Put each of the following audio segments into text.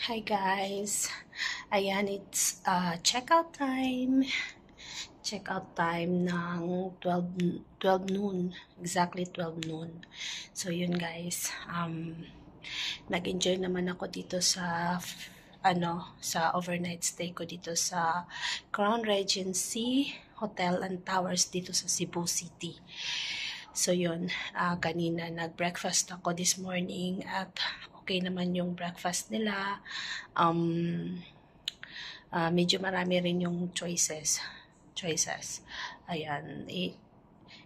Hi guys, ayan, it's checkout time. Checkout time ng 12 noon, exactly 12 noon. So yun guys, nag-enjoy naman ako dito sa sa overnight stay ko dito sa Crown Regency Hotel and Towers dito sa Cebu City. So yun, kanina nag-breakfast ako this morning at okay naman yung breakfast nila. Medyo marami rin yung choices. Ayan.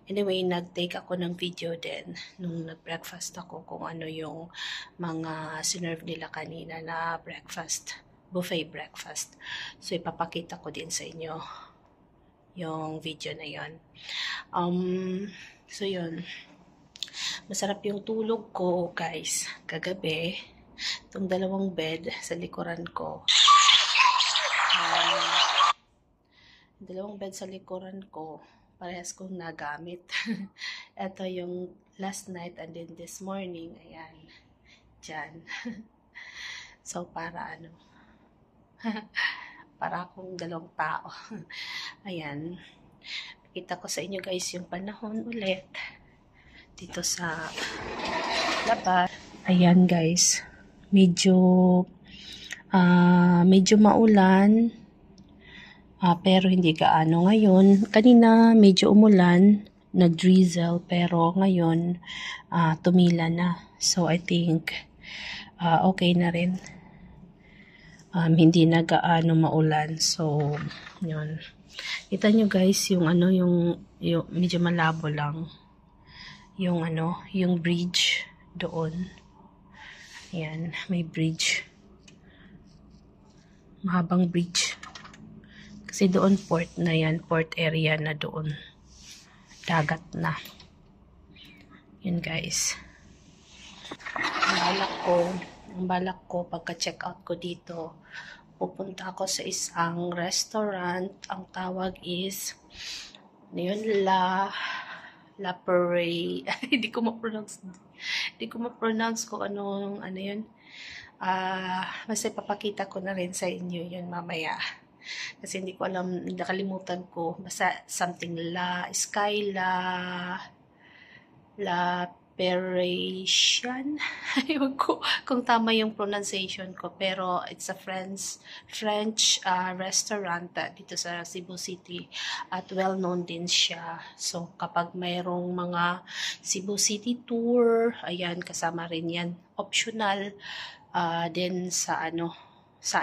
Anyway, nag-take ako ng video din nung nag-breakfast ako kung ano yung mga sinerve nila kanina na breakfast, buffet breakfast. So, ipapakita ko din sa inyo yung video na yon. So, yun. Masarap yung tulog ko, guys, kagabi. Itong dalawang bed sa likuran ko. Dalawang bed sa likuran ko, parehas kong nagamit. Ito yung last night and then this morning, ayan, dyan. So, para para akong dalawang tao. Ayan. Pakita ko sa inyo guys yung panahon ulit dito sa labas. Ayan guys, medyo maulan. Pero hindi gaano ngayon. Kanina medyo umulan, nag-drizzle, pero ngayon tumila na. So I think okay na rin. Hindi na gaano maulan. So yun. Kita nyo guys yung yung medyo malabo lang. Yung bridge doon. Ayan, may bridge. Mahabang bridge. Kasi doon port na yan, port area na doon. Dagat na. Yun guys. Ang balak ko pagka-check out ko dito, pupunta ako sa isang restaurant. Ang tawag is, La Parade. Hindi ko ma-pronounce kung ano yun. Basta papakita ko na rin sa inyo yun mamaya. Kasi hindi ko alam, nakalimutan ko. Basta something La Parisian. Ewan ko kung tama yung pronunciation ko. Pero it's a French restaurant dito sa Cebu City. At well-known din siya. So, kapag mayroong mga Cebu City tour, ayan, kasama rin yan. Optional din sa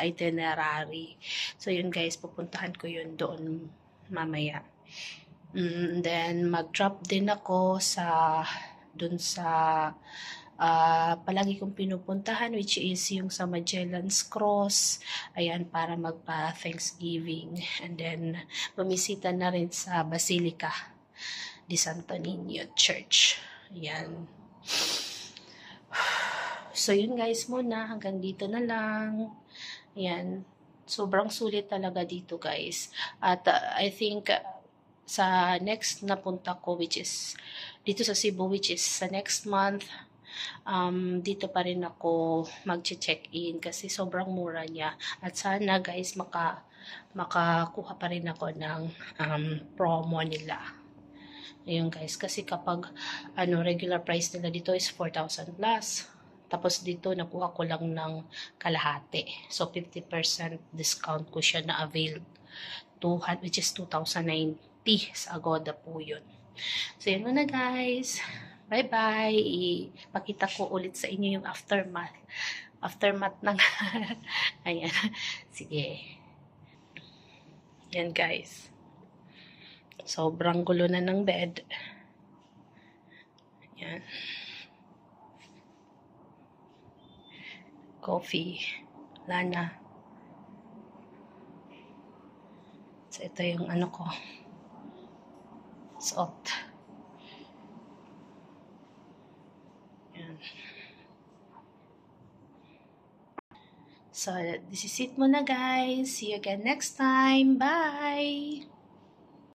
itinerary. So, yun guys, pupuntahan ko yun doon mamaya. Then, mag-drop din ako doon sa palagi kong pinupuntahan, which is yung sa Magellan's Cross. Ayan, para magpa-Thanksgiving. And then, bumisita na rin sa Basilica di Santo Niño Church. Ayan. So, yun guys muna. Hanggang dito na lang. Ayan. Sobrang sulit talaga dito guys. At I think sa next na punta ko, which is dito sa Cebu, which is sa next month, dito pa rin ako mag-check-in kasi sobrang mura niya. At sana guys makakuha pa rin ako ng promo nila. Ayun guys, kasi kapag regular price nila dito is 4,000 plus. Tapos dito, nakuha ko lang ng kalahati. So, 50% discount ko siya na availed. Which is 2,090 sa Agoda po yun. So, yun muna guys. Bye-bye. Ipakita ko ulit sa inyo yung aftermath. Aftermath ng... Ayan. Sige. Yan guys. Sobrang gulo na ng bed. Yan. Coffee, lana. So, ito yung ko. Suot. Yan. So, this is it muna guys. See you again next time. Bye!